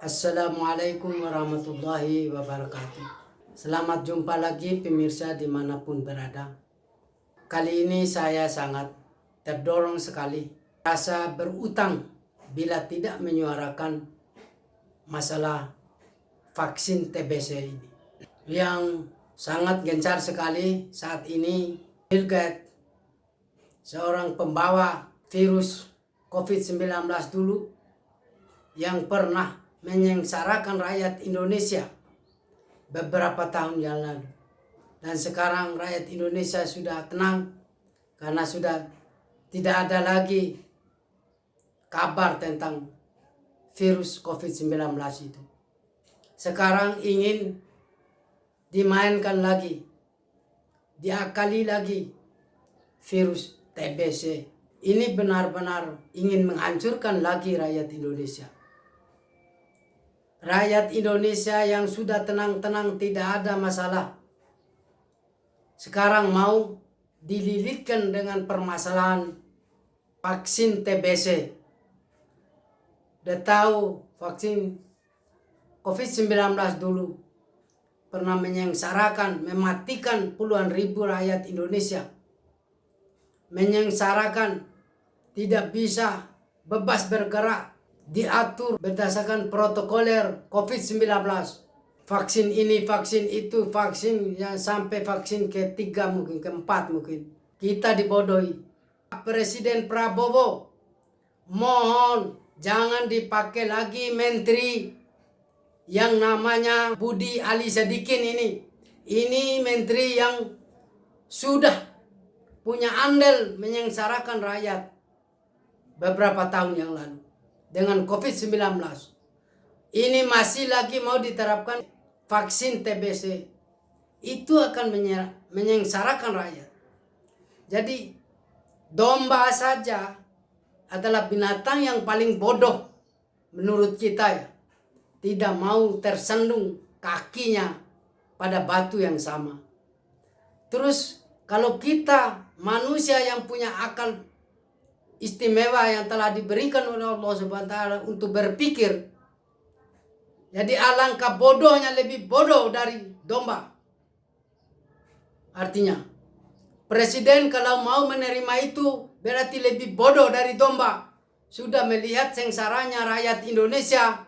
Assalamualaikum warahmatullahi wabarakatuh. Selamat jumpa lagi pemirsa dimanapun berada. Kali ini saya sangat terdorong sekali. Rasa berutang bila tidak menyuarakan masalah vaksin TBC ini. Yang sangat gencar sekali saat ini, Bill Gates, seorang pembawa virus COVID-19 dulu, yang pernah menyengsarakan rakyat Indonesia beberapa tahun yang lalu. Dan sekarang rakyat Indonesia sudah tenang karena sudah tidak ada lagi kabar tentang virus COVID-19 itu. Sekarang ingin dimainkan lagi, diakali lagi virus TBC. Ini benar-benar ingin menghancurkan lagi rakyat Indonesia. Rakyat Indonesia yang sudah tenang-tenang tidak ada masalah, sekarang mau dililitkan dengan permasalahan vaksin TBC. Udah tahu vaksin COVID-19 dulu pernah menyengsarakan, mematikan puluhan ribu rakyat Indonesia. Menyengsarakan, tidak bisa bebas bergerak, diatur berdasarkan protokoler COVID-19. Vaksin ini, vaksin itu, vaksin yang sampai vaksin ketiga mungkin, keempat mungkin. Kita dibodohi. Presiden Prabowo, mohon jangan dipakai lagi menteri yang namanya Budi Ali Sadikin ini. Ini menteri yang sudah punya andil menyengsarakan rakyat beberapa tahun yang lalu dengan COVID-19. Ini masih lagi mau diterapkan vaksin TBC. Itu akan menyengsarakan rakyat. Jadi domba saja adalah binatang yang paling bodoh menurut kita ya. Tidak mau tersandung kakinya pada batu yang sama. Terus kalau kita manusia yang punya akal istimewa yang telah diberikan oleh Allah Subhanahu wa taala untuk berpikir, jadi alangkah bodohnya, lebih bodoh dari domba. Artinya presiden kalau mau menerima itu berarti lebih bodoh dari domba. Sudah melihat sengsaranya rakyat Indonesia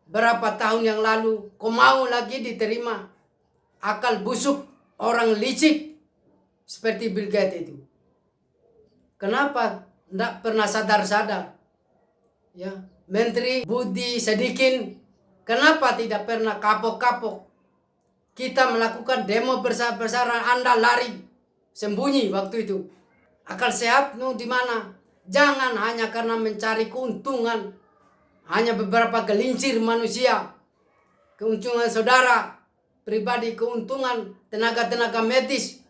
berapa tahun yang lalu, kok mau lagi diterima akal busuk orang licik seperti Bill Gates itu? Kenapa tidak pernah sadar-sadar? Ya, Menteri Budi Sadikin, kenapa tidak pernah kapok-kapok? Kita melakukan demo besar-besaran, Anda lari sembunyi waktu itu. Akal sehatmu di mana? Jangan hanya karena mencari keuntungan, hanya beberapa gelincir manusia, keuntungan saudara pribadi, keuntungan tenaga-tenaga medis,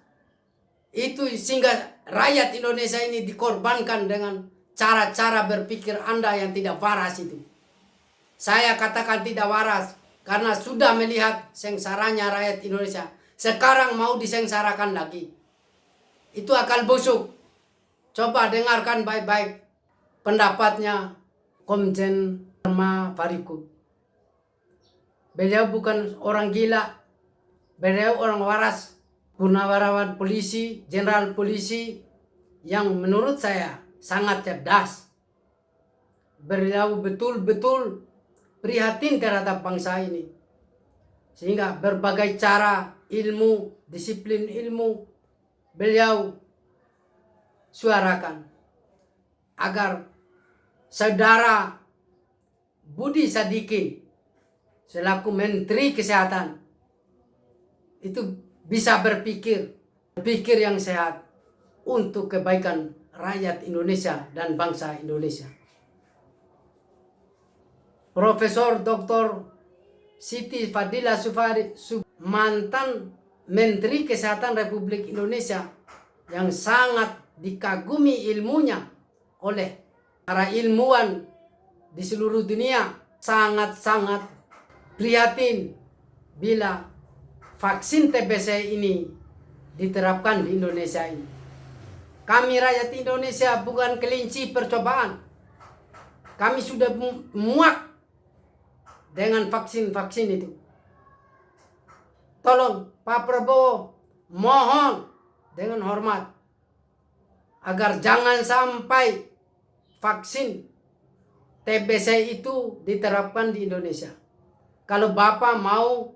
itu sehingga rakyat Indonesia ini dikorbankan dengan cara-cara berpikir Anda yang tidak waras itu. Saya katakan tidak waras karena sudah melihat sengsaranya rakyat Indonesia. Sekarang mau disengsarakan lagi. Itu akal busuk. Coba dengarkan baik-baik pendapatnya Komjen Farikut. Beliau bukan orang gila. Beliau orang waras. Purnawirawan polisi, jenderal polisi yang menurut saya sangat cerdas. Beliau betul-betul prihatin terhadap bangsa ini. Sehingga berbagai cara, ilmu, disiplin ilmu, beliau suarakan agar saudara Budi Sadikin selaku Menteri Kesehatan itu bisa berpikir yang sehat untuk kebaikan rakyat Indonesia dan bangsa Indonesia. Profesor Dr. Siti Fadila Sufari, mantan Menteri Kesehatan Republik Indonesia yang sangat dikagumi ilmunya oleh para ilmuwan di seluruh dunia, sangat-sangat prihatin bila vaksin TBC ini diterapkan di Indonesia ini. Kami rakyat Indonesia bukan kelinci percobaan. Kami sudah muak dengan vaksin-vaksin itu. Tolong Pak Prabowo, mohon dengan hormat agar jangan sampai vaksin TBC itu diterapkan di Indonesia. Kalau Bapak mau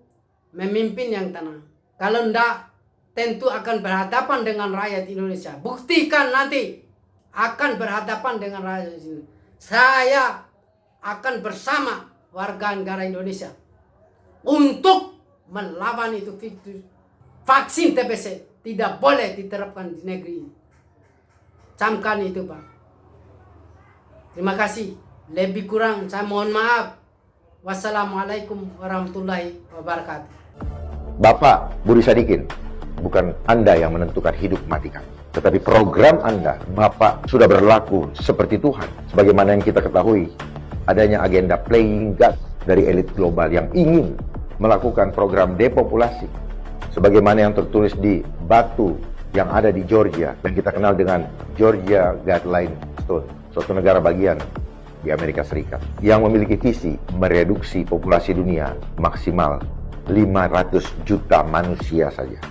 memimpin yang tenang, kalau enggak tentu akan berhadapan dengan rakyat Indonesia. Buktikan nanti akan berhadapan dengan rakyat Indonesia. Saya akan bersama warga negara Indonesia untuk melawan itu vaksin TBC. Tidak boleh diterapkan di negeri ini. Camkan itu, Pak. Terima kasih. Lebih kurang saya mohon maaf. Wassalamualaikum warahmatullahi wabarakatuh. Bapak Budi Sadikin, bukan Anda yang menentukan hidup mati kami. Tetapi program Anda, Bapak sudah berlaku seperti Tuhan. Sebagaimana yang kita ketahui, adanya agenda playing God dari elit global yang ingin melakukan program depopulasi. Sebagaimana yang tertulis di batu yang ada di Georgia, yang kita kenal dengan Georgia Guideline Stone, suatu negara bagian di Amerika Serikat, yang memiliki visi mereduksi populasi dunia maksimal 500 juta manusia saja.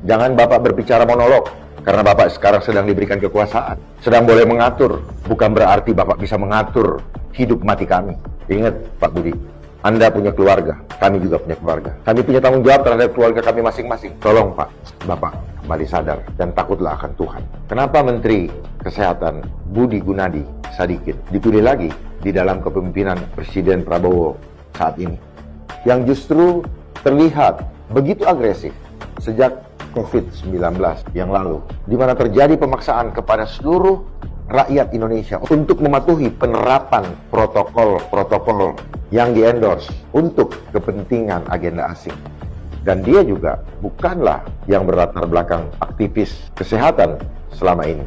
Jangan Bapak berbicara monolog, karena Bapak sekarang sedang diberikan kekuasaan, sedang boleh mengatur, bukan berarti Bapak bisa mengatur hidup mati kami. Ingat Pak Budi, Anda punya keluarga, kami juga punya keluarga. Kami punya tanggung jawab terhadap keluarga kami masing-masing. Tolong Pak, Bapak kembali sadar dan takutlah akan Tuhan. Kenapa Menteri Kesehatan Budi Gunadi Sadikin dipilih lagi di dalam kepemimpinan Presiden Prabowo saat ini, yang justru terlihat begitu agresif sejak COVID-19 yang lalu, di mana terjadi pemaksaan kepada seluruh rakyat Indonesia untuk mematuhi penerapan protokol-protokol yang di-endorse untuk kepentingan agenda asing. Dan dia juga bukanlah yang berlatar belakang aktivis kesehatan selama ini.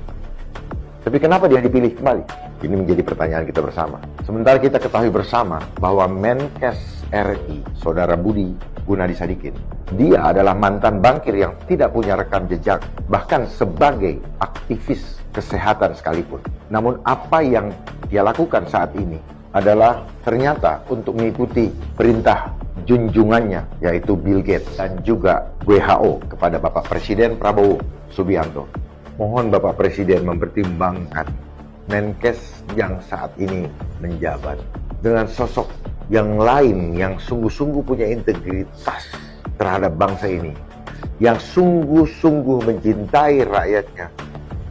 Tapi kenapa dia dipilih kembali? Ini menjadi pertanyaan kita bersama. Sementara kita ketahui bersama bahwa Menkes RI, Saudara Budi Gunadi Sadikin, dia adalah mantan bankir yang tidak punya rekam jejak, bahkan sebagai aktivis kesehatan sekalipun. Namun apa yang dia lakukan saat ini adalah ternyata untuk mengikuti perintah junjungannya, yaitu Bill Gates dan juga WHO kepada Bapak Presiden Prabowo Subianto. Mohon Bapak Presiden mempertimbangkan Menkes yang saat ini menjabat dengan sosok yang lain yang sungguh-sungguh punya integritas terhadap bangsa ini, yang sungguh-sungguh mencintai rakyatnya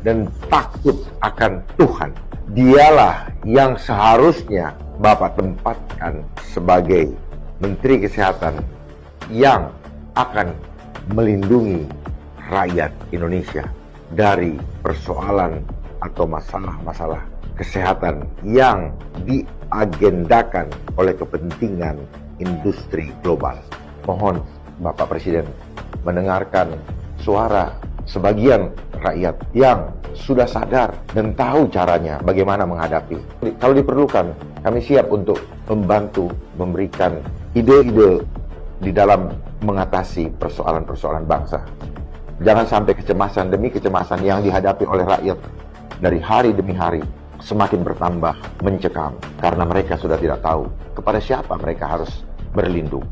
dan takut akan Tuhan. Dialah yang seharusnya Bapak tempatkan sebagai Menteri Kesehatan yang akan melindungi rakyat Indonesia dari persoalan atau masalah-masalah kesehatan yang diagendakan oleh kepentingan industri global. Mohon Bapak Presiden mendengarkan suara sebagian rakyat yang sudah sadar dan tahu caranya bagaimana menghadapi. Kalau diperlukan, kami siap untuk membantu memberikan ide-ide di dalam mengatasi persoalan-persoalan bangsa. Jangan sampai kecemasan demi kecemasan yang dihadapi oleh rakyat dari hari demi hari semakin bertambah mencekam karena mereka sudah tidak tahu kepada siapa mereka harus berlindung.